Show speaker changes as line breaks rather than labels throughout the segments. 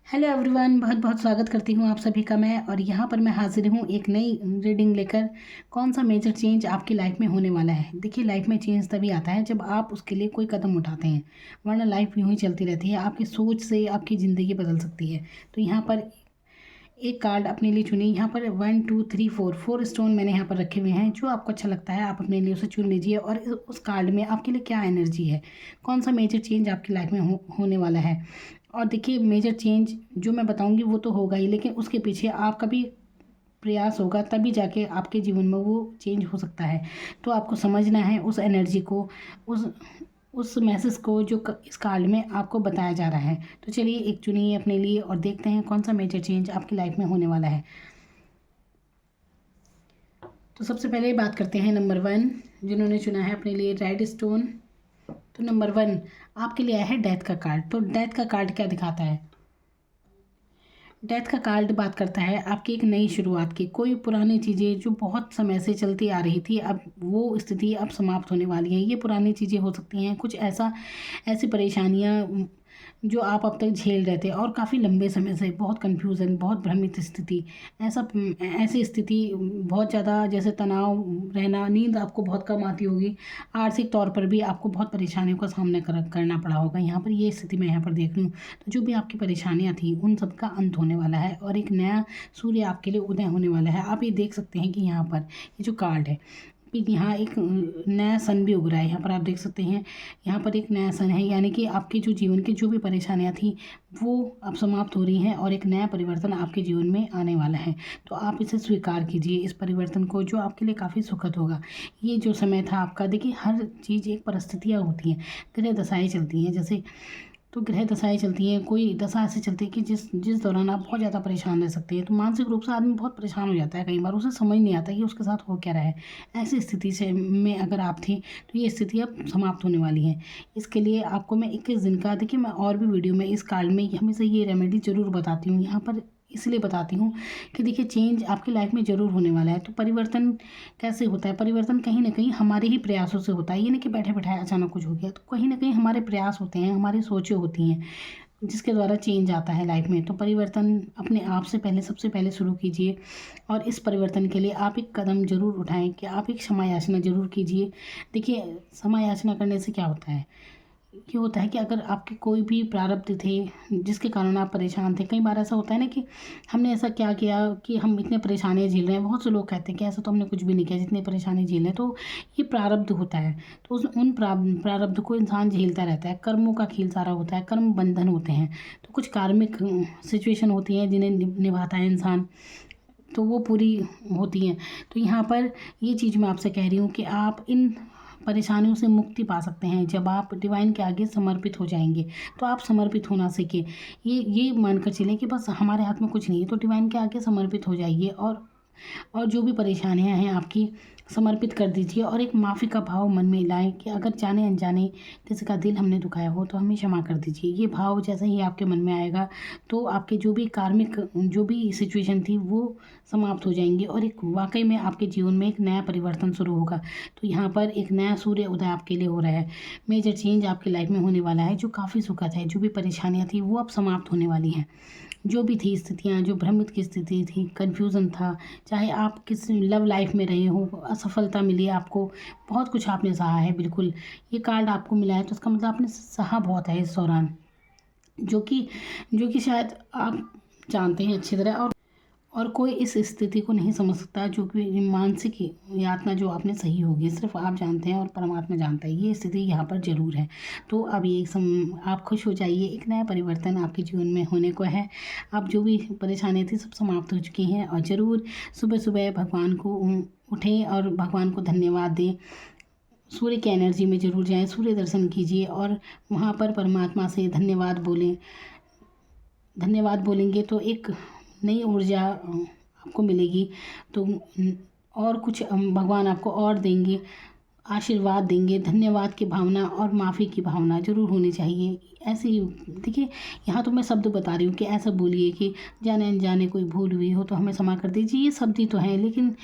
Hello everyone, बहुत बहुत स्वागत करती हूँ आप सभी का मैं। और यहाँ पर मैं हाजिर हूँ एक नई रीडिंग लेकर। कौन सा मेजर चेंज आपकी लाइफ में होने वाला है। देखिए, लाइफ में चेंज तभी आता है जब आप उसके लिए कोई कदम उठाते हैं, वरना लाइफ यूँ ही चलती रहती है। आपकी सोच से आपकी ज़िंदगी बदल सकती है। तो यहाँ पर एक कार्ड अपने लिए चुनिए। यहाँ पर 1 2 3 4 स्टोन मैंने यहाँ पर रखे हुए हैं। जो आपको अच्छा लगता है आप अपने लिए उसे चुन लीजिए और उस कार्ड में आपके लिए क्या एनर्जी है, कौन सा मेजर चेंज आपकी लाइफ में होने वाला है। और देखिए, मेजर चेंज जो मैं बताऊंगी वो तो होगा ही, लेकिन उसके पीछे आपका भी प्रयास होगा, तभी जाके आपके जीवन में वो चेंज हो सकता है। तो आपको समझना है उस एनर्जी को, उस उस मैसेज को जो इस कार्ड में आपको बताया जा रहा है। तो चलिए एक चुनिए अपने लिए और देखते हैं कौन सा मेजर चेंज आपकी लाइफ में होने वाला है। तो सबसे पहले बात करते हैं नंबर 1, जिन्होंने चुना है अपने लिए रेड स्टोन। तो नंबर 1 आपके लिए आया है डेथ का कार्ड। तो डेथ का कार्ड क्या दिखाता है? डेथ का कार्ड बात करता है आपकी एक नई शुरुआत की। कोई पुरानी चीज़ें जो बहुत समय से चलती आ रही थी, अब वो स्थिति अब समाप्त होने वाली है। ये पुरानी चीज़ें हो सकती हैं, कुछ ऐसी परेशानियां जो आप अब तक झेल रहे थे और काफ़ी लंबे समय से, बहुत कन्फ्यूज़न, बहुत भ्रमित स्थिति, ऐसी स्थिति, बहुत ज़्यादा जैसे तनाव रहना, नींद आपको बहुत कम आती होगी, आर्थिक तौर पर भी आपको बहुत परेशानियों का सामना करना पड़ा होगा। यहाँ पर ये स्थिति मैं यहाँ पर देख रही हूँ। तो जो भी आपकी परेशानियाँ थी उन सब का अंत होने वाला है और एक नया सूर्य आपके लिए उदय होने वाला है। आप ये देख सकते हैं कि यहाँ पर ये जो कार्ड है, फिर यहाँ एक नया सन भी उग रहा है। यहाँ पर आप देख सकते हैं, यहाँ पर एक नया सन है, यानी कि आपके जो जीवन की जो भी परेशानियाँ थी वो अब समाप्त हो रही हैं और एक नया परिवर्तन आपके जीवन में आने वाला है। तो आप इसे स्वीकार कीजिए, इस परिवर्तन को, जो आपके लिए काफ़ी सुखद होगा। ये जो समय था आपका, देखिए हर चीज़ एक परिस्थितियाँ होती हैं, ग्रह दशाएँ चलती हैं। जैसे तो ग्रह दशाएँ चलती हैं, कोई दशा ऐसी चलती है कि जिस जिस दौरान आप बहुत ज़्यादा परेशान रह सकते हैं। तो मानसिक रूप से आदमी बहुत परेशान हो जाता है, कई बार उसे समझ नहीं आता कि उसके साथ हो क्या रहा है। ऐसी स्थिति से में अगर आप थी तो ये स्थिति अब समाप्त होने वाली है। इसके लिए आपको मैं 21 दिन का, देखिए मैं और भी वीडियो में इस कार्ड में हमेशा ये रेमेडी ज़रूर बताती हूँ, यहाँ पर इसलिए बताती हूँ कि देखिए चेंज आपकी लाइफ में ज़रूर होने वाला है। तो परिवर्तन कैसे होता है? परिवर्तन कहीं ना कहीं हमारे ही प्रयासों से होता है। ये नहीं कि बैठे बैठाए अचानक कुछ हो गया, तो कहीं ना कहीं हमारे प्रयास होते हैं, हमारी सोचें होती हैं, जिसके द्वारा चेंज आता है लाइफ में। तो परिवर्तन अपने आप से पहले, सबसे पहले शुरू कीजिए और इस परिवर्तन के लिए आप एक कदम ज़रूर उठाएं कि आप एक क्षमा याचना ज़रूर कीजिए। देखिए, क्षमा याचना करने से क्या होता है, ये होता है कि अगर आपके कोई भी प्रारब्ध थे जिसके कारण आप परेशान थे, कई बार ऐसा होता है ना कि हमने ऐसा क्या किया कि हम इतने परेशानियाँ झेल रहे हैं। बहुत से लोग कहते हैं कि ऐसा तो हमने कुछ भी नहीं किया, जितनी परेशानी झेल रहे हैं। तो ये प्रारब्ध होता है। तो उन प्रारब्ध को इंसान झेलता रहता है। कर्मों का खेल सारा होता है, कर्म बंधन होते हैं। तो कुछ कार्मिक सिचुएशन होती हैं जिन्हें निभाता है इंसान, तो वो पूरी होती हैं। तो यहाँ पर ये चीज़ मैं आपसे कह रही हूँ कि आप इन परेशानियों से मुक्ति पा सकते हैं जब आप डिवाइन के आगे समर्पित हो जाएंगे। तो आप समर्पित होना सीखें। ये मानकर चलें कि बस हमारे हाथ में कुछ नहीं है, तो डिवाइन के आगे समर्पित हो जाइए और जो भी परेशानियां हैं आपकी, समर्पित कर दीजिए और एक माफ़ी का भाव मन में लाएं कि अगर जाने अनजाने किसी का दिल हमने दुखाया हो तो हमें क्षमा कर दीजिए। ये भाव जैसे ही आपके मन में आएगा तो आपके जो भी कार्मिक, जो भी सिचुएशन थी वो समाप्त हो जाएंगी और एक वाकई में आपके जीवन में एक नया परिवर्तन शुरू होगा। तो यहाँ पर एक नया सूर्य उदय आपके लिए हो रहा है। मेजर चेंज आपकी लाइफ में होने वाला है जो काफ़ी सुखद है। जो भी परेशानियाँ थी वो अब समाप्त होने वाली हैं। जो भी थी स्थितियाँ, जो भ्रमित की स्थिति थी, कन्फ्यूज़न था, चाहे आप किस लव लाइफ में रहे हो, असफलता मिली आपको, बहुत कुछ आपने सहा है। बिल्कुल, ये कार्ड आपको मिला है तो इसका मतलब आपने सहा बहुत है इस दौरान, जो कि शायद आप जानते हैं अच्छी तरह। और कोई इस स्थिति को नहीं समझ सकता, जो कि मानसिक यातना जो आपने सही होगी, सिर्फ आप जानते हैं और परमात्मा जानता है। ये स्थिति यहाँ पर ज़रूर है। तो अब आप खुश हो जाइए, एक नया परिवर्तन आपके जीवन में होने को है। अब जो भी परेशानियाँ थी सब समाप्त हो चुकी हैं। और ज़रूर सुबह सुबह भगवान को उठें और भगवान को धन्यवाद दें। सूर्य की एनर्जी में ज़रूर जाएं, सूर्य दर्शन कीजिए और वहाँ पर परमात्मा से धन्यवाद बोलें। धन्यवाद बोलेंगे तो एक नई ऊर्जा आपको मिलेगी। तो और कुछ भगवान आपको और देंगे, आशीर्वाद देंगे। धन्यवाद की भावना और माफ़ी की भावना ज़रूर होनी चाहिए। ऐसे ही देखिए, यहाँ तो मैं शब्द बता रही हूँ कि ऐसा बोलिए कि जाने अनजाने कोई भूल हुई हो तो हमें क्षमा कर दीजिए। ये शब्द ही तो हैं, लेकिन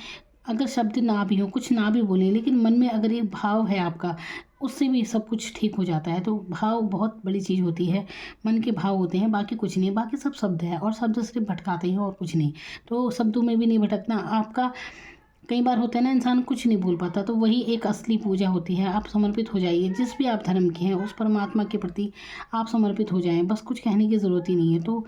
अगर शब्द ना भी हो, कुछ ना भी बोलें, लेकिन मन में अगर एक भाव है आपका उससे भी सब कुछ ठीक हो जाता है। तो भाव बहुत बड़ी चीज़ होती है, मन के भाव होते हैं, बाकी कुछ नहीं, बाकी सब शब्द है और शब्द सिर्फ भटकाते हैं और कुछ नहीं। तो शब्दों में भी नहीं भटकना आपका। कई बार होता है ना, इंसान कुछ नहीं बोल पाता, तो वही एक असली पूजा होती है। आप समर्पित हो जाइए, जिस भी आप धर्म के हैं उस परमात्मा के प्रति आप समर्पित हो जाएं, बस कुछ कहने की ज़रूरत ही नहीं है। तो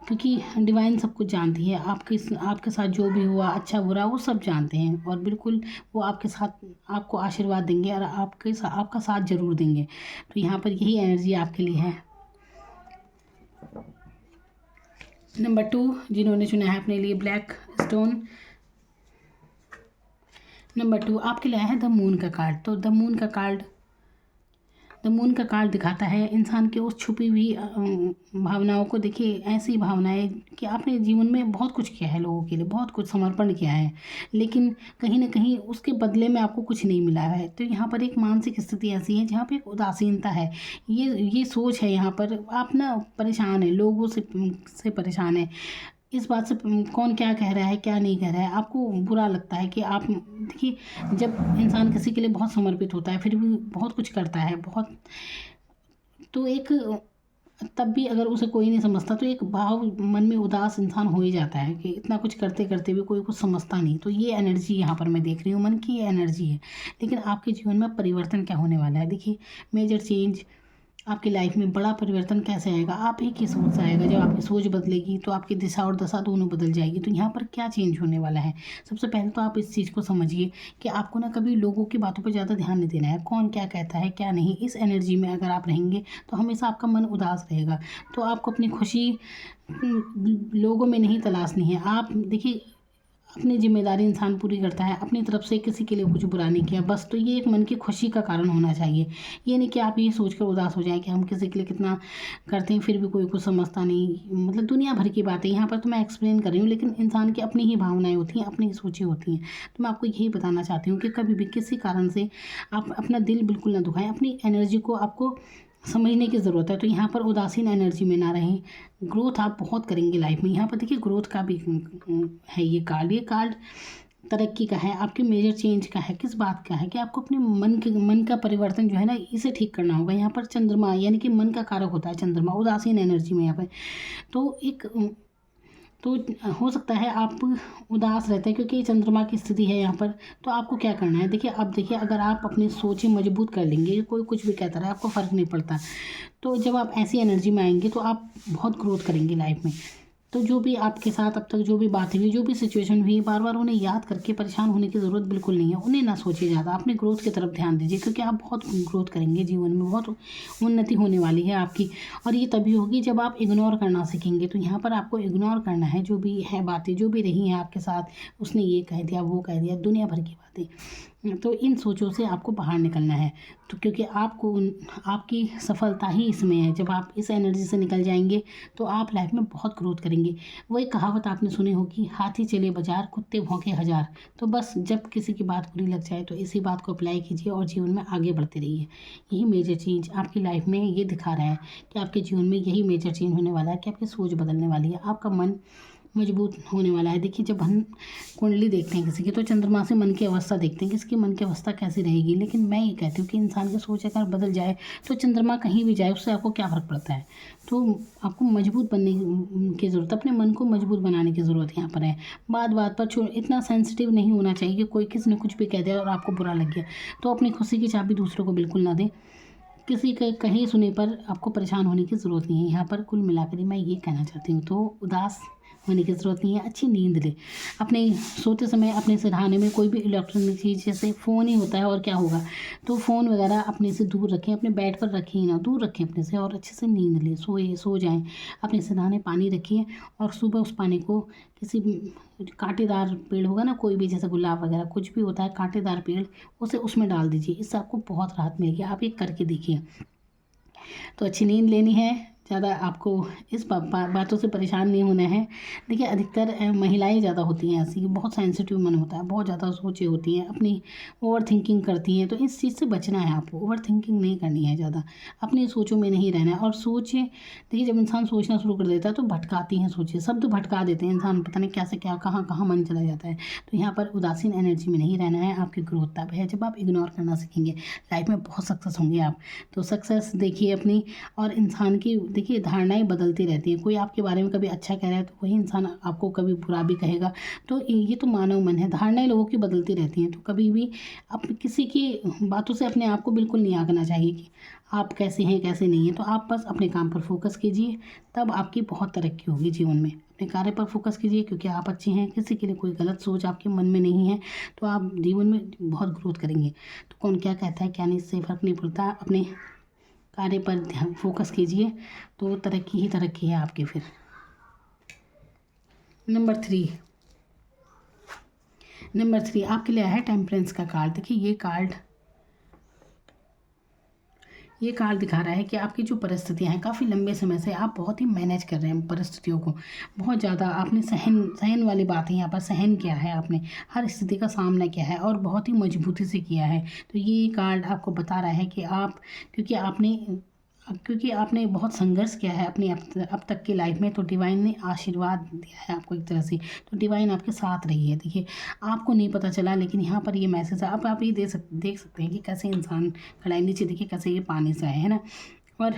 क्योंकि डिवाइन सब कुछ जानती है, आपके साथ जो भी हुआ अच्छा बुरा वो सब जानते हैं, और बिल्कुल वो आपके साथ आपको आशीर्वाद देंगे और आपका साथ ज़रूर देंगे। तो यहाँ पर यही एनर्जी आपके लिए है। नंबर 2 जिन्होंने चुना है अपने लिए ब्लैक स्टोन, नंबर 2 आपके लिए आया है द मून का कार्ड। तो द मून का कार्ड दिखाता है इंसान के उस छुपी हुई भावनाओं को। देखिए, ऐसी भावनाएं कि आपने जीवन में बहुत कुछ किया है, लोगों के लिए बहुत कुछ समर्पण किया है, लेकिन कहीं ना कहीं उसके बदले में आपको कुछ नहीं मिला है। तो यहाँ पर एक मानसिक स्थिति ऐसी है जहाँ पे एक उदासीनता है, ये सोच है। यहाँ पर आप ना परेशान है, लोगों से परेशान है, इस बात से कौन क्या कह रहा है क्या नहीं कह रहा है, आपको बुरा लगता है कि आप। देखिए, जब इंसान किसी के लिए बहुत समर्पित होता है, फिर भी बहुत कुछ करता है बहुत, तो एक तब भी अगर उसे कोई नहीं समझता तो एक भाव मन में उदास इंसान हो ही जाता है कि इतना कुछ करते करते भी कोई कुछ समझता नहीं। तो ये एनर्जी यहाँ पर मैं देख रही हूँ, मन की ये एनर्जी है। लेकिन आपके जीवन में परिवर्तन क्या होने वाला है, देखिए, मेजर चेंज आपकी लाइफ में बड़ा परिवर्तन कैसे आएगा, आप ही की सोच से आएगा। जब आपकी सोच बदलेगी तो आपकी दिशा और दशा दोनों बदल जाएगी। तो यहाँ पर क्या चेंज होने वाला है, सबसे पहले तो आप इस चीज़ को समझिए कि आपको ना कभी लोगों की बातों पर ज़्यादा ध्यान नहीं देना है, कौन क्या कहता है क्या नहीं। इस एनर्जी में अगर आप रहेंगे तो हमेशा आपका मन उदास रहेगा। तो आपको अपनी खुशी लोगों में नहीं तलाशनी है। आप देखिए, अपनी जिम्मेदारी इंसान पूरी करता है, अपनी तरफ से किसी के लिए कुछ बुरा नहीं किया बस। तो ये एक मन की खुशी का कारण होना चाहिए। ये नहीं कि आप ये सोचकर उदास हो जाएं कि हम किसी के लिए कितना करते हैं फिर भी कोई कुछ समझता नहीं। मतलब दुनिया भर की बातें यहाँ पर तो मैं एक्सप्लेन कर रही हूँ, लेकिन इंसान की अपनी ही भावनाएं होती हैं, अपनी ही सोचें होती हैं। तो मैं आपको यही बताना चाहती हूँ कि कभी भी किसी कारण से आप अपना दिल बिल्कुल ना दुखाएं, अपनी एनर्जी को आपको समझने की ज़रूरत है। तो यहाँ पर उदासीन एनर्जी में ना रहें, ग्रोथ आप बहुत करेंगे लाइफ में। यहाँ पर देखिए, ग्रोथ का भी है ये कार्ड तरक्की का है, आपके मेजर चेंज का है। किस बात का है कि आपको अपने मन का परिवर्तन जो है ना, इसे ठीक करना होगा। यहाँ पर चंद्रमा यानी कि मन का कारक होता है चंद्रमा उदासीन एनर्जी में यहाँ पर। तो हो सकता है आप उदास रहते हैं क्योंकि चंद्रमा की स्थिति है यहाँ पर। तो आपको क्या करना है, देखिए, अब देखिए, अगर आप अपनी सोचें मजबूत कर लेंगे, कोई कुछ भी कहता रहे आपको फ़र्क नहीं पड़ता। तो जब आप ऐसी एनर्जी में आएंगे तो आप बहुत ग्रोथ करेंगे लाइफ में। तो जो भी आपके साथ अब तक जो भी बातें हुई, जो भी सिचुएशन हुई, बार बार उन्हें याद करके परेशान होने की ज़रूरत बिल्कुल नहीं है। उन्हें ना सोचिए ज़्यादा, अपने ग्रोथ की तरफ ध्यान दीजिए, क्योंकि आप बहुत ग्रोथ करेंगे जीवन में, बहुत उन्नति होने वाली है आपकी। और ये तभी होगी जब आप इग्नोर करना सीखेंगे। तो यहाँ पर आपको इग्नोर करना है जो भी है बातें, जो भी रही हैं आपके साथ, उसने ये कह दिया वो कह दिया, दुनिया भर की बातें। तो इन सोचों से आपको बाहर निकलना है। तो क्योंकि आपकी सफलता ही इसमें है। जब आप इस एनर्जी से निकल जाएंगे तो आप लाइफ में बहुत ग्रोथ करेंगे। वही कहावत आपने सुनी होगी, हाथी चले बाजार कुत्ते भौंके हजार। तो बस जब किसी की बात बुरी लग जाए तो इसी बात को अप्लाई कीजिए और जीवन में आगे बढ़ते रहिए। यही मेजर चेंज आपकी लाइफ में ये दिखा रहा है कि आपके जीवन में यही मेजर चेंज होने वाला है कि आपकी सोच बदलने वाली है, आपका मन मजबूत होने वाला है। देखिए, जब हम कुंडली देखते हैं किसी की तो चंद्रमा से मन की अवस्था देखते हैं, किसकी मन की अवस्था कैसी रहेगी। लेकिन मैं ये कहती हूँ कि इंसान की सोच अगर बदल जाए तो चंद्रमा कहीं भी जाए उससे आपको क्या फ़र्क पड़ता है। तो आपको मजबूत बनने की ज़रूरत, अपने मन को मजबूत बनाने की ज़रूरत यहाँ पर है। बात बात पर इतना सेंसिटिव नहीं होना चाहिए कि कोई किसी ने कुछ भी कह दिया और आपको बुरा लग गया। तो अपनी खुशी की चाबी दूसरों को बिल्कुल ना दें, किसी के कहीं सुने पर आपको परेशान होने की ज़रूरत नहीं है। यहाँ पर कुल मिलाकर मैं ये कहना चाहती हूँ। तो उदास होने की ज़रूरत नहीं है, अच्छी नींद ले। अपने सोते समय अपने सिरहाने में कोई भी इलेक्ट्रॉनिक चीज़, जैसे फ़ोन ही होता है और क्या होगा, तो फ़ोन वगैरह अपने से दूर रखें, अपने बेड पर रखें ना, दूर रखें अपने से, और अच्छे से नींद लें, सो जाएं। अपने सिरहाने पानी रखिए और सुबह उस पानी को किसी कांटेदार पेड़ होगा ना, कोई भी, जैसे गुलाब वगैरह कुछ भी होता है कांटेदार पेड़, उसे उसमें डाल दीजिए। इससे आपको बहुत राहत मिलेगी, आप ये करके देखिए। तो अच्छी नींद लेनी है, ज़्यादा आपको इस बातों से परेशान नहीं होना है। देखिए अधिकतर महिलाएं ज़्यादा होती हैं ऐसी, बहुत सेंसिटिव मन होता है, बहुत ज़्यादा सोचे होती हैं, अपनी ओवर थिंकिंग करती हैं। तो इस चीज़ से बचना है आपको, ओवर थिंकिंग नहीं करनी है ज़्यादा, अपनी सोचों में नहीं रहना है। और सोचें, देखिए जब इंसान सोचना शुरू कर देता है तो भटकाती हैं सोचें, शब्द भटका देते हैं इंसान, पता नहीं क्या से क्या कहाँ कहाँ मन चला जाता है। तो यहाँ पर उदासीन एनर्जी में नहीं रहना है, आपकी ग्रोथ तब है जब आप इग्नोर करना सीखेंगे। लाइफ में बहुत सक्सेस होंगे आप। तो सक्सेस देखिए अपनी, और इंसान की देखिए धारणाएं बदलती रहती हैं। कोई आपके बारे में कभी अच्छा कह रहा है तो वही इंसान आपको कभी बुरा भी कहेगा। तो ये तो मानव मन है, धारणाएं लोगों की बदलती रहती हैं। तो कभी भी आप किसी की बातों से अपने आप को बिल्कुल नहीं आंकना चाहिए कि आप कैसे हैं कैसे नहीं हैं। तो आप बस अपने काम पर फोकस कीजिए, तब आपकी बहुत तरक्की होगी जीवन में। अपने कार्य पर फोकस कीजिए क्योंकि आप अच्छे हैं, किसी के लिए कोई गलत सोच आपके मन में नहीं है, तो आप जीवन में बहुत ग्रोथ करेंगे। तो कौन क्या कहता है क्या नहीं, इससे फ़र्क नहीं पड़ता, अपने कार्य पर ध्यान फोकस कीजिए, तो तरक्की ही तरक्की है आपकी। फिर नंबर थ्री आपके लिए है टेम्परेंस का कार्ड। देखिए ये कार्ड दिखा रहा है कि आपकी जो परिस्थितियां हैं, काफ़ी लंबे समय से आप बहुत ही मैनेज कर रहे हैं परिस्थितियों को, बहुत ज़्यादा आपने सहन वाली बात है यहाँ पर, सहन किया है आपने, हर स्थिति का सामना किया है और बहुत ही मजबूती से किया है। तो ये कार्ड आपको बता रहा है कि आप, क्योंकि आपने बहुत संघर्ष किया है अपनी अब तक की लाइफ में, तो डिवाइन ने आशीर्वाद दिया है आपको एक तरह से। तो डिवाइन आपके साथ रही है। देखिए आपको नहीं पता चला, लेकिन यहाँ पर ये मैसेज है। अब आप ये देख सकते हैं कि कैसे इंसान खड़ा है, नीचे देखिए कैसे ये पानी से है ना, और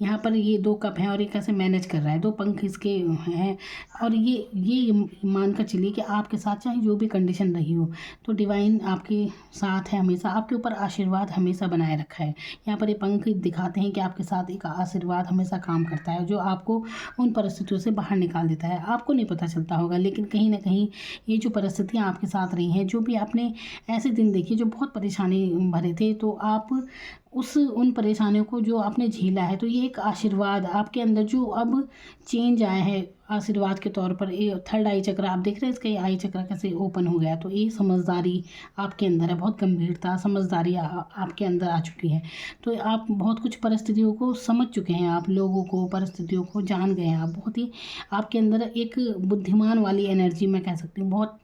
यहाँ पर ये 2 कप हैं और ये कैसे मैनेज कर रहा है, 2 पंख इसके हैं। और ये मान कर चलिए कि आपके साथ चाहे जो भी कंडीशन रही हो, तो डिवाइन आपके साथ है हमेशा, आपके ऊपर आशीर्वाद हमेशा बनाए रखा है। यहाँ पर ये पंख दिखाते हैं कि आपके साथ एक आशीर्वाद हमेशा काम करता है, जो आपको उन परिस्थितियों से बाहर निकाल देता है। आपको नहीं पता चलता होगा, लेकिन कहीं ना कहीं ये जो परिस्थितियाँ आपके साथ रही हैं, जो भी आपने ऐसे दिन देखे जो बहुत परेशानी भरे थे, तो आप उन परेशानियों को जो आपने झेला है, तो ये एक आशीर्वाद आपके अंदर जो अब चेंज आया है आशीर्वाद के तौर पर। ये थर्ड आई चक्र आप देख रहे हैं, इसका ये आई चक्र कैसे ओपन हो गया। तो ये समझदारी आपके अंदर है, बहुत गंभीरता समझदारी आपके अंदर आ चुकी है। तो आप बहुत कुछ परिस्थितियों को समझ चुके हैं, आप लोगों को परिस्थितियों को जान गए हैं। आप बहुत ही आपके अंदर एक बुद्धिमान वाली एनर्जी मैं कह सकती हूँ, बहुत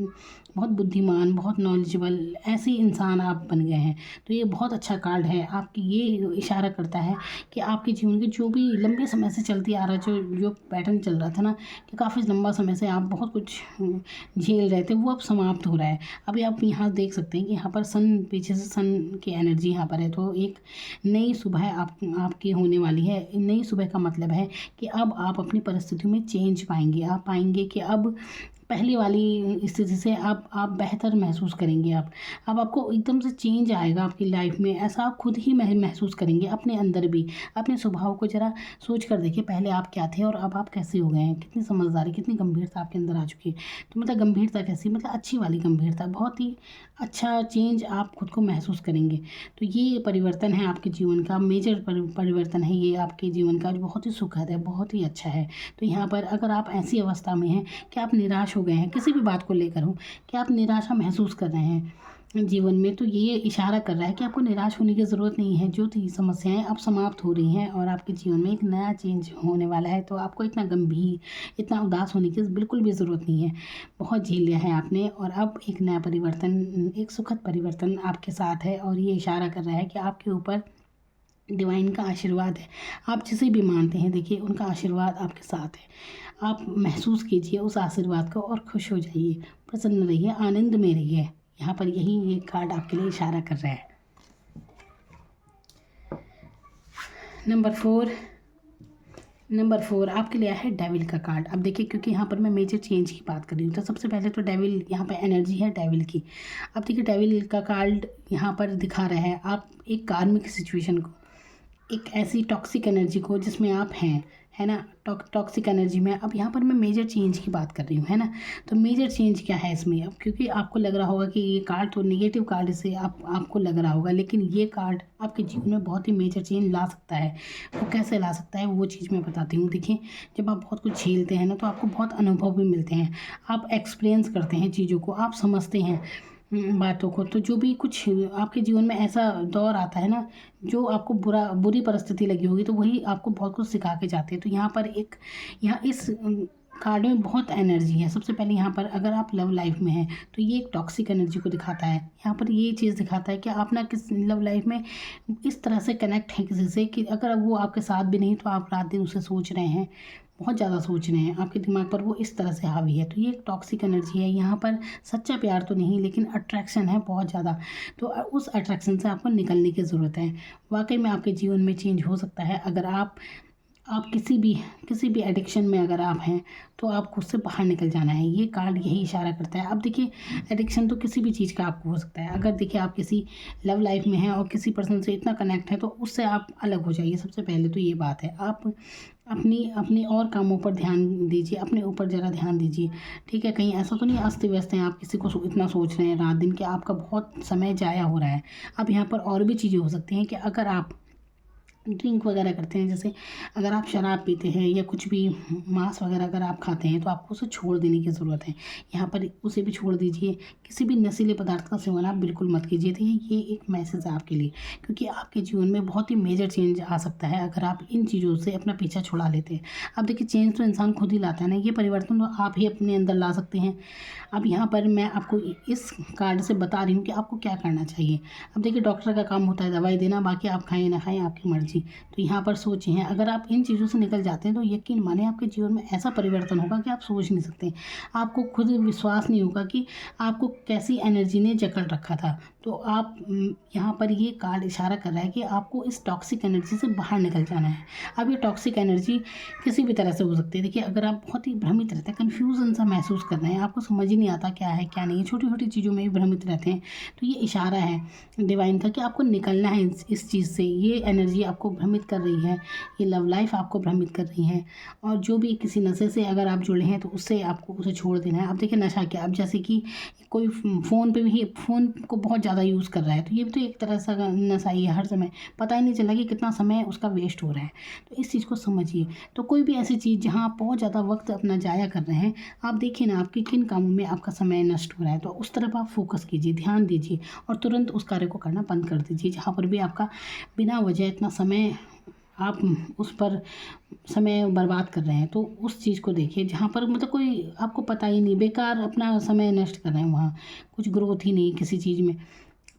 बहुत बुद्धिमान, बहुत नॉलेजेबल ऐसे इंसान आप बन गए हैं। तो ये बहुत अच्छा कार्ड है आपकी, ये इशारा करता है कि आपके जीवन के जो भी लंबे समय से चलती आ रहा जो पैटर्न चल रहा था ना, कि काफ़ी लंबा समय से आप बहुत कुछ झेल रहे थे, वो अब समाप्त हो रहा है। अभी आप यहाँ देख सकते हैं कि यहाँ पर सन, पीछे से सन की एनर्जी यहाँ पर है। तो एक नई सुबह आपकी होने वाली है। नई सुबह का मतलब है कि अब आप अपनी परिस्थितियों में चेंज पाएंगे। आप पाएंगे कि अब पहले वाली स्थिति से आप बेहतर महसूस करेंगे। अब आपको एकदम से चेंज आएगा आपकी लाइफ में, ऐसा आप खुद ही महसूस करेंगे अपने अंदर भी। अपने स्वभाव को ज़रा सोच कर देखिए, पहले आप क्या थे और अब आप कैसे हो गए हैं। कितनी समझदारी, कितनी गंभीरता आपके अंदर आ चुकी है। तो मतलब गंभीरता कैसी, मतलब अच्छी वाली गंभीरता, बहुत ही अच्छा चेंज आप खुद को महसूस करेंगे। तो ये परिवर्तन है आपके जीवन का, मेजर परिवर्तन है ये आपके जीवन का, जो बहुत ही सुखद है, बहुत ही अच्छा है। तो यहाँ पर अगर आप ऐसी अवस्था में हैं कि आप निराश हो गए हैं, किसी भी बात को लेकर हो, कि आप निराशा महसूस कर रहे हैं जीवन में, तो ये इशारा कर रहा है कि आपको निराश होने की ज़रूरत नहीं है। जो थी समस्याएं अब समाप्त हो रही हैं और आपके जीवन में एक नया चेंज होने वाला है। तो आपको इतना गंभीर, इतना उदास होने की बिल्कुल भी ज़रूरत नहीं है। बहुत झेल लिया है आपने, और अब एक नया परिवर्तन, एक सुखद परिवर्तन आपके साथ है। और ये इशारा कर रहा है कि आपके ऊपर डिवाइन का आशीर्वाद है। आप जिसे भी मानते हैं, देखिए उनका आशीर्वाद आपके साथ है। आप महसूस कीजिए उस आशीर्वाद को और खुश हो जाइए, प्रसन्न रहिए, आनंद में रहिए। यहाँ पर यही ये कार्ड आपके लिए इशारा कर रहा है। नंबर फोर आपके लिए है डेविल का कार्ड। अब देखिए, क्योंकि यहाँ पर मैं मेजर चेंज की बात कर रही हूँ, तो सबसे पहले तो डेविल, यहाँ पर एनर्जी है डेविल की। अब देखिए डेविल का कार्ड यहाँ पर दिखा रहा है आप एक कार्मिक सिचुएशन को, एक ऐसी टॉक्सिक एनर्जी को जिसमें आप हैं, है ना, टॉक्सिक एनर्जी में। अब यहाँ पर मैं मेजर चेंज की बात कर रही हूँ, है ना। तो मेजर चेंज क्या है इसमें, अब क्योंकि आपको लग रहा होगा कि ये कार्ड तो नेगेटिव कार्ड से आपको लग रहा होगा, लेकिन ये कार्ड आपके जीवन में बहुत ही मेजर चेंज ला सकता है। वो कैसे ला सकता है वो चीज़ मैं बताती हूँ। देखिए, जब आप बहुत कुछ झेलते हैं ना, तो आपको बहुत अनुभव भी मिलते हैं, आप एक्सपीरियंस करते हैं चीज़ों को, आप समझते हैं बातों को। तो जो भी कुछ आपके जीवन में ऐसा दौर आता है ना, जो आपको बुरी परिस्थिति लगी होगी, तो वही आपको बहुत कुछ सिखा के जाते हैं। तो यहाँ पर यहाँ इस कार्ड में बहुत एनर्जी है। सबसे पहले यहाँ पर अगर आप लव लाइफ में हैं तो ये एक टॉक्सिक एनर्जी को दिखाता है। यहाँ पर ये चीज़ दिखाता है कि आप ना किस लव लाइफ में इस तरह से कनेक्ट हैं किसी से कि अगर वो आपके साथ भी नहीं तो आप रात दिन उसे सोच रहे हैं, बहुत ज़्यादा सोच रहे हैं, आपके दिमाग पर वो इस तरह से हावी है। तो ये एक टॉक्सिक एनर्जी है। यहाँ पर सच्चा प्यार तो नहीं, लेकिन अट्रैक्शन है बहुत ज़्यादा। तो उस अट्रैक्शन से आपको निकलने की ज़रूरत है। वाकई में आपके जीवन में चेंज हो सकता है अगर आप किसी भी एडिक्शन में अगर आप हैं तो आपको उससे बाहर निकल जाना है। ये कार्ड यही इशारा करता है। अब देखिए, एडिक्शन तो किसी भी चीज़ का आपको हो सकता है। अगर देखिए आप किसी लव लाइफ में हैं और किसी पर्सन से इतना कनेक्ट है तो उससे आप अलग हो जाइए। सबसे पहले तो ये बात है। आप अपनी अपनी और कामों पर ध्यान दीजिए, अपने ऊपर ज़रा ध्यान दीजिए, ठीक है। कहीं ऐसा तो नहीं अस्त व्यस्त हैं, आप किसी को इतना सोच रहे हैं रात दिन कि आपका बहुत समय ज़ाया हो रहा है। अब यहाँ पर और भी चीज़ें हो सकती हैं कि अगर आप ड्रिंक वगैरह करते हैं, जैसे अगर आप शराब पीते हैं या कुछ भी मांस वगैरह अगर आप खाते हैं तो आपको उसे छोड़ देने की ज़रूरत है। यहाँ पर उसे भी छोड़ दीजिए। किसी भी नशीले पदार्थ का सेवन आप बिल्कुल मत कीजिए। तो ये एक मैसेज है आपके लिए, क्योंकि आपके जीवन में बहुत ही मेजर चेंज आ सकता है अगर आप इन चीज़ों से अपना पीछा छुड़ा लेते हैं। अब देखिए, चेंज तो इंसान खुद ही लाता है ना, ये परिवर्तन तो आप ही अपने अंदर ला सकते हैं। अब यहाँ पर मैं आपको इस कार्ड से बता रही हूँ कि आपको क्या करना चाहिए। अब देखिए, डॉक्टर का काम होता है दवाई देना, बाकी आप खाएं ना खाएं आपकी मर्जी। तो यहाँ पर सोचिए, अगर आप इन चीज़ों से निकल जाते हैं तो यकीन माने आपके जीवन में ऐसा परिवर्तन होगा कि आप सोच नहीं सकते। आपको खुद विश्वास नहीं होगा कि आपको कैसी एनर्जी ने जकड़ रखा था। तो आप यहाँ पर ये कार्ड इशारा कर रहा है कि आपको इस टॉक्सिक एनर्जी से बाहर निकल जाना है। अब ये टॉक्सिक एनर्जी किसी भी तरह से हो सकती है। देखिए, अगर आप बहुत ही भ्रमित रहते हैं, कन्फ्यूजन सा महसूस कर रहे हैं, आपको समझ ही नहीं आता क्या है क्या नहीं है, छोटी छोटी चीज़ों में भी भ्रमित रहते हैं, तो ये इशारा है डिवाइन का कि आपको निकलना है इस चीज़ से। ये एनर्जी आपको भ्रमित कर रही है, ये लव लाइफ आपको भ्रमित कर रही है, और जो भी किसी नशे से अगर आप जुड़े हैं तो उससे आपको उसे छोड़ देना है। अब देखिए, नशा क्या, अब जैसे कि कोई फ़ोन पे भी फ़ोन को बहुत ज़्यादा यूज़ कर रहा है तो ये भी तो एक तरह से नशा ही है। हर समय पता ही नहीं चला कि कितना समय उसका वेस्ट हो रहा है। तो इस चीज़ को समझिए। तो कोई भी ऐसी चीज़ जहाँ आप बहुत ज़्यादा वक्त अपना ज़ाया कर रहे हैं, आप देखिए ना आपके किन कामों में आपका समय नष्ट हो रहा है, तो उस तरफ आप फोकस कीजिए, ध्यान दीजिए और तुरंत उस कार्य को करना बंद कर दीजिए। जहाँ पर भी आपका बिना वजह इतना समय आप उस पर समय बर्बाद कर रहे हैं, तो उस चीज़ को देखिए जहाँ पर मतलब कोई आपको पता ही नहीं, बेकार अपना समय नष्ट कर रहे हैं, वहाँ कुछ ग्रोथ ही नहीं किसी चीज़ में।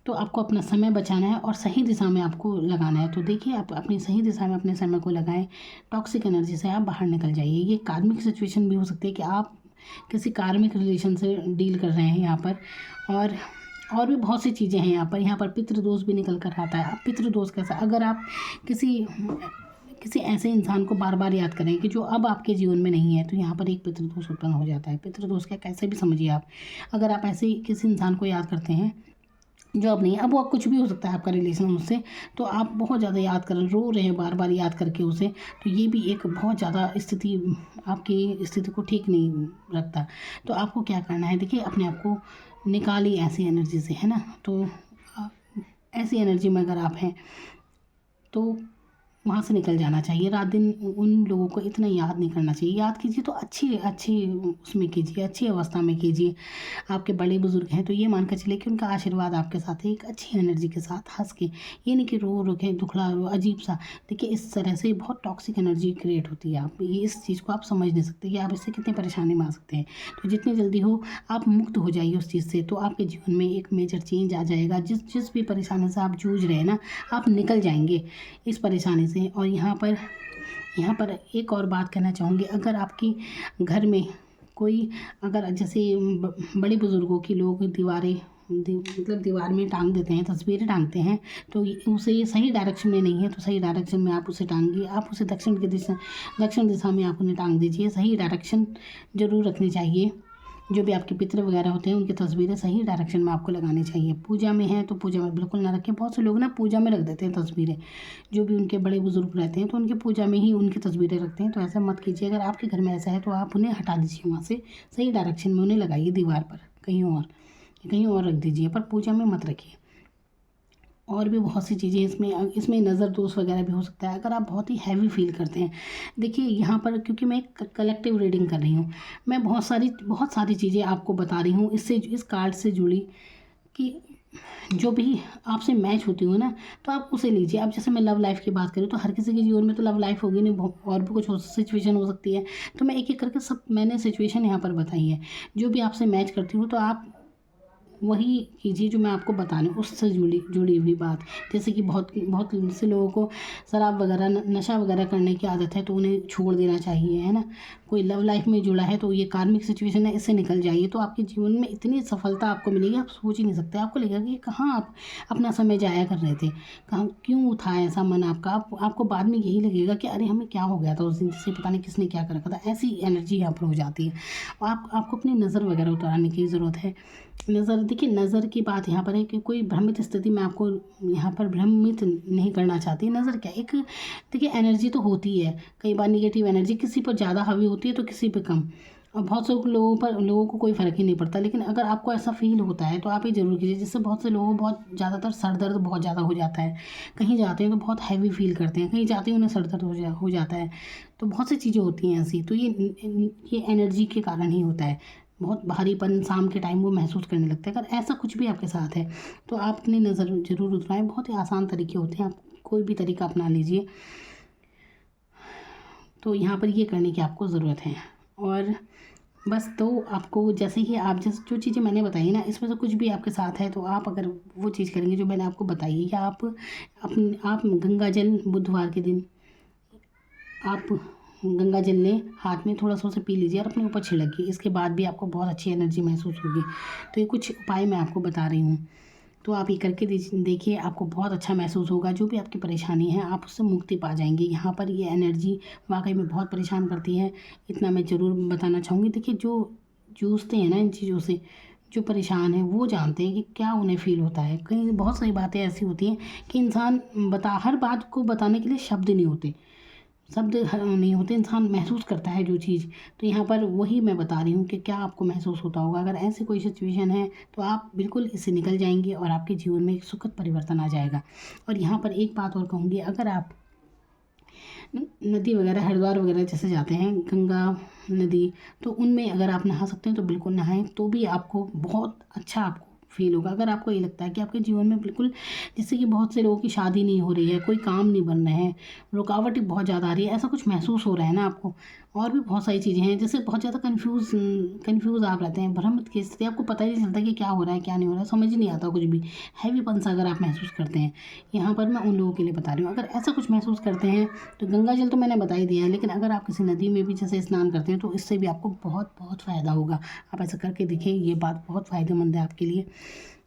तो आपको अपना समय बचाना है और सही दिशा में आपको लगाना है। तो देखिए, आप अपनी सही दिशा में अपने समय को लगाएं, टॉक्सिक एनर्जी से आप बाहर निकल जाइए। ये कार्मिक सिचुएशन भी हो सकती है कि आप किसी कार्मिक रिलेशन से डील कर रहे हैं यहाँ पर, और भी बहुत सी चीज़ें हैं यहाँ पर पितृदोष भी निकल कर आता है। अब पितृदोष कैसा, अगर आप किसी ऐसे इंसान को बार बार याद करें कि जो अब आपके जीवन में नहीं है, तो यहाँ पर एक पितृदोष उत्पन्न हो जाता है। पितृदोष क्या, कैसे भी समझिए आप, अगर आप ऐसे किसी इंसान को याद करते हैं जो अब नहीं है, अब वो कुछ भी हो सकता है आपका रिलेशन उससे, तो आप बहुत ज़्यादा याद कर रो रहे हैं बार बार याद करके उसे, तो ये भी एक बहुत ज़्यादा स्थिति आपकी स्थिति को ठीक नहीं रखता। तो आपको क्या करना है, देखिए अपने आप को निकालिए ऐसी एनर्जी से, है ना। तो ऐसी एनर्जी में अगर आप हैं तो वहाँ से निकल जाना चाहिए। रात दिन उन लोगों को इतना याद नहीं करना चाहिए। याद कीजिए तो अच्छी अच्छी उसमें कीजिए, अच्छी अवस्था में कीजिए। आपके बड़े बुजुर्ग हैं तो ये मान कर चलिए कि उनका आशीर्वाद आपके साथ है, एक अच्छी एनर्जी के साथ हंस के, ये नहीं कि रो रो के दुखड़ा रो अजीब सा। देखिए, इस तरह से बहुत टॉक्सिक एनर्जी क्रिएट होती है। आप ये इस चीज़ को आप समझ नहीं सकते कि आप इससे कितनी परेशानी में आ सकते हैं। तो जितनी जल्दी हो आप मुक्त हो जाइए उस चीज़ से, तो आपके जीवन में एक मेजर चेंज आ जाएगा। जिस भी परेशानी से आप जूझ रहे हैं ना, आप निकल जाएंगे इस परेशानी से। और यहाँ पर एक और बात कहना चाहूँगी, अगर आपकी घर में कोई, अगर जैसे बड़े बुज़ुर्गों की लोग मतलब दीवार में टांग देते हैं, तस्वीरें टांगते हैं, तो उसे ये सही डायरेक्शन में नहीं है तो सही डायरेक्शन में आप उसे टांगिए। आप उसे दक्षिण दिशा में आप उन्हें टांग दीजिए। सही डायरेक्शन जरूर रखनी चाहिए। जो भी आपके पितृ वगैरह होते हैं उनकी तस्वीरें सही डायरेक्शन में आपको लगानी चाहिए। पूजा में है तो पूजा में बिल्कुल ना रखें। बहुत से लोग ना पूजा में रख देते हैं तस्वीरें, जो भी उनके बड़े बुजुर्ग रहते हैं तो उनके पूजा में ही उनकी तस्वीरें रखते हैं, तो ऐसा मत कीजिए। अगर आपके घर में ऐसा है तो आप उन्हें हटा दीजिए वहाँ से, सही डायरेक्शन में उन्हें लगाइए दीवार पर, कहीं और रख दीजिए, पर पूजा में मत रखिए। और भी बहुत सी चीज़ें इसमें नज़र दोष वगैरह भी हो सकता है अगर आप बहुत ही हैवी फील करते हैं। देखिए, यहाँ पर क्योंकि मैं एक कलेक्टिव रीडिंग कर रही हूँ, मैं बहुत सारी चीज़ें आपको बता रही हूँ इससे, इस कार्ड से जुड़ी। कि जो भी आपसे मैच होती हो ना, तो आप उसे लीजिए। अब जैसे मैं लव लाइफ की बात करूँ तो हर किसी के जीवन में तो लव लाइफ होगी नहीं, और भी कुछ हो सिचुएशन हो सकती है। तो मैं एक एक करके सब मैंने सिचुएशन यहाँ पर बताई है। जो भी आपसे मैच करती हो तो आप वही कीजिए जो मैं आपको बता रही हूँ, उससे जुड़ी जुड़ी हुई बात। जैसे कि बहुत बहुत से लोगों को शराब वगैरह नशा वगैरह करने की आदत है, तो उन्हें छोड़ देना चाहिए, है ना। कोई लव लाइफ में जुड़ा है तो ये कार्मिक सिचुएशन है, इससे निकल जाइए, तो आपके जीवन में इतनी सफलता आपको मिलेगी, आप सोच ही नहीं सकते। आपको लगेगा कि कहाँ आप अपना समय जाया कर रहे थे, कहाँ क्यों था ऐसा मन आपका। आपको बाद में यही लगेगा कि अरे हमें क्या हो गया था उस दिन से, पता नहीं किसने क्या कर रखा था। ऐसी एनर्जी यहाँ पर हो जाती है। आपको अपनी नज़र वगैरह उतारने की ज़रूरत है। नज़र, देखिए नज़र की बात यहाँ पर है कि कोई भ्रमित स्थिति में आपको यहाँ पर भ्रमित नहीं करना चाहती। नज़र क्या एक, देखिए एनर्जी तो होती है, कई बार निगेटिव एनर्जी किसी पर ज़्यादा हावी होती है तो किसी पर कम, और बहुत से लोगों को कोई फ़र्क ही नहीं पड़ता। लेकिन अगर आपको ऐसा फील होता है तो आप ये ज़रूर कीजिए। जिससे बहुत से लोगों को बहुत ज़्यादातर सर दर्द बहुत ज़्यादा हो जाता है, कहीं जाते हैं तो बहुत हैवी फील करते हैं, कहीं जाते हैं उन्हें सर दर्द हो जाता है। तो बहुत सी चीज़ें होती हैं ऐसी, तो ये एनर्जी के कारण ही होता है। बहुत भारीपन शाम के टाइम वो महसूस करने लगते हैं। अगर ऐसा कुछ भी आपके साथ है तो आप अपनी नज़र ज़रूर उतराएं। बहुत ही आसान तरीके होते हैं, आप कोई भी तरीका अपना लीजिए। तो यहाँ पर ये करने की आपको ज़रूरत है। और बस, तो आपको जैसे ही आप जो चीज़ें मैंने बताई ना, इसमें से कुछ भी आपके साथ है तो आप अगर वो चीज़ करेंगे जो मैंने आपको बताई है, या आप गंगा जल बुधवार के दिन आप गंगा जल लें, हाथ में थोड़ा सा उसे पी लीजिए और अपने ऊपर छिड़किए। इसके बाद भी आपको बहुत अच्छी एनर्जी महसूस होगी। तो ये कुछ उपाय मैं आपको बता रही हूँ, तो आप ये करके देखिए, आपको बहुत अच्छा महसूस होगा। जो भी आपकी परेशानी है आप उससे मुक्ति पा जाएंगे। यहाँ पर ये एनर्जी वाकई में बहुत परेशान करती है, इतना मैं ज़रूर बताना चाहूँगी। देखिए जो जूझते हैं ना इन चीज़ों से, जो परेशान हैं वो जानते हैं कि क्या उन्हें फ़ील होता है। कई बहुत सारी बातें ऐसी होती हैं कि इंसान हर बात को बताने के लिए शब्द नहीं होते, शब्द नहीं होते, इंसान महसूस करता है जो चीज़। तो यहाँ पर वही मैं बता रही हूँ कि क्या आपको महसूस होता होगा। अगर ऐसी कोई सिचुएशन है तो आप बिल्कुल इससे निकल जाएंगे और आपके जीवन में एक सुखद परिवर्तन आ जाएगा। और यहाँ पर एक बात और कहूँगी, अगर आप नदी वगैरह, हरिद्वार वगैरह जैसे जाते हैं, गंगा नदी, तो उनमें अगर आप नहा सकते हैं तो बिल्कुल नहाएं, तो भी आपको बहुत अच्छा आपको फील होगा। अगर आपको ये लगता है कि आपके जीवन में बिल्कुल, जैसे कि बहुत से लोगों की शादी नहीं हो रही है, कोई काम नहीं बन रहे हैं, रुकावटें बहुत ज़्यादा आ रही है, ऐसा कुछ महसूस हो रहा है ना आपको, और भी बहुत सारी चीज़ें हैं, जैसे बहुत ज़्यादा कन्फ्यूज़ आप रहते हैं, भ्रमित की स्थिति, आपको पता ही नहीं चलता कि क्या हो रहा है क्या नहीं हो रहा है, समझ ही नहीं आता कुछ भी, हैवीपन सा अगर आप महसूस करते हैं, यहाँ पर मैं उन लोगों के लिए बता रही हूँ। अगर ऐसा कुछ महसूस करते हैं तो गंगा जल तो मैंने बता ही दिया है, लेकिन अगर आप किसी नदी में भी जैसे स्नान करते हैं तो इससे भी आपको बहुत बहुत फ़ायदा होगा। आप ऐसा करके देखिए, ये बात बहुत फ़ायदेमंद है आपके लिए।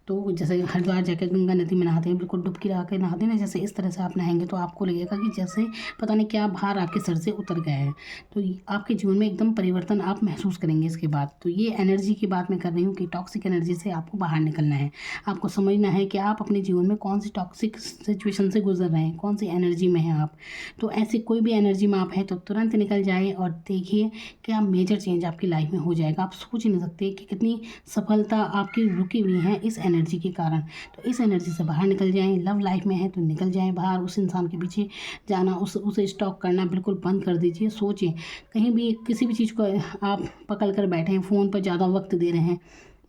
तो जैसे हरिद्वार जाकर गंगा नदी में नहाते हैं, बिल्कुल डुबकी लगा के नहाते हैं ना, जैसे इस तरह से आप नहाएंगे तो आपको लगेगा कि जैसे पता नहीं क्या भार आपके सर से उतर गया है। तो आपके जीवन में एकदम परिवर्तन आप महसूस करेंगे इसके बाद। तो ये एनर्जी की बात मैं कर रही हूँ कि टॉक्सिक एनर्जी से आपको बाहर निकलना है। आपको समझना है कि आप अपने जीवन में कौन सी टॉक्सिक सिचुएशन से गुजर रहे हैं, कौन सी एनर्जी में हैं आप। तो ऐसी कोई भी एनर्जी में आप हैं तो तुरंत निकल जाए और देखिए क्या मेजर चेंज आपकी लाइफ में हो जाएगा। आप सोच ही नहीं सकते कि कितनी सफलता आपकी रुकी हुई है इस एनर्जी के कारण। तो इस एनर्जी से बाहर निकल जाएं। लव लाइफ में है तो निकल जाएं बाहर, उस इंसान के पीछे जाना, उसे स्टॉक करना बिल्कुल बंद कर दीजिए। सोचें, कहीं भी किसी भी चीज़ को आप पकड़ कर बैठे हैं, फ़ोन पर ज़्यादा वक्त दे रहे हैं,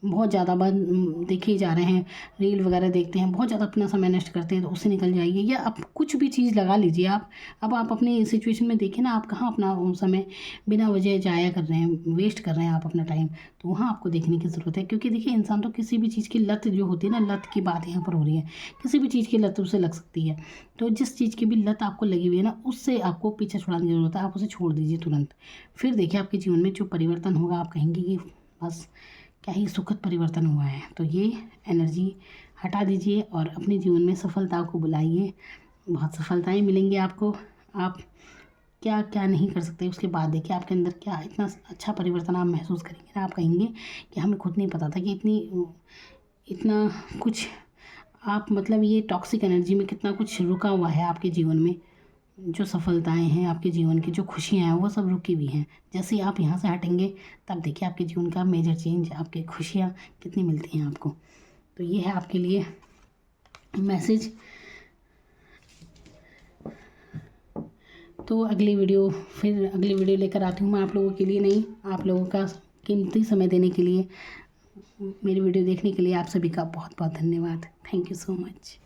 बहुत ज़्यादा बार देखे जा रहे हैं, रील वगैरह देखते हैं, बहुत ज़्यादा अपना समय नष्ट करते हैं, तो उससे निकल जाइए। या आप कुछ भी चीज़ लगा लीजिए। आप अब आप अपनी सिचुएशन में देखिए ना, आप कहाँ अपना समय बिना वजह जाया कर रहे हैं, वेस्ट कर रहे हैं आप अपना टाइम। तो वहाँ आपको देखने की ज़रूरत है, क्योंकि देखिए इंसान तो किसी भी चीज़ की लत जो होती है ना, लत की बात यहाँ पर हो रही है, किसी भी चीज़ की लत उसे लग सकती है। तो जिस चीज़ की भी लत आपको लगी हुई है ना, उससे आपको पीछे छुड़ाने की ज़रूरत है। आप उसे छोड़ दीजिए तुरंत, फिर देखिए आपके जीवन में जो परिवर्तन होगा, आप कहेंगे कि बस क्या ही सुखद परिवर्तन हुआ है। तो ये एनर्जी हटा दीजिए और अपने जीवन में सफलता को बुलाइए। बहुत सफलताएं मिलेंगी आपको। आप क्या क्या नहीं कर सकते, उसके बाद देखिए आपके अंदर क्या इतना अच्छा परिवर्तन आप महसूस करेंगे ना, आप कहेंगे कि हमें खुद नहीं पता था कि इतना कुछ आप, मतलब ये टॉक्सिक एनर्जी में कितना कुछ रुका हुआ है आपके जीवन में। जो सफलताएं हैं आपके जीवन की, जो खुशियां हैं, वो सब रुकी हुई हैं। जैसे ही आप यहाँ से हटेंगे तब देखिए आपके जीवन का मेजर चेंज, आपकी खुशियाँ कितनी मिलती हैं आपको। तो ये है आपके लिए मैसेज। तो अगली वीडियो लेकर आती हूँ मैं आप लोगों के लिए। नहीं, आप लोगों का कीमती समय देने के लिए मेरी वीडियो देखने के लिए आप सभी का बहुत बहुत धन्यवाद। Thank you so much.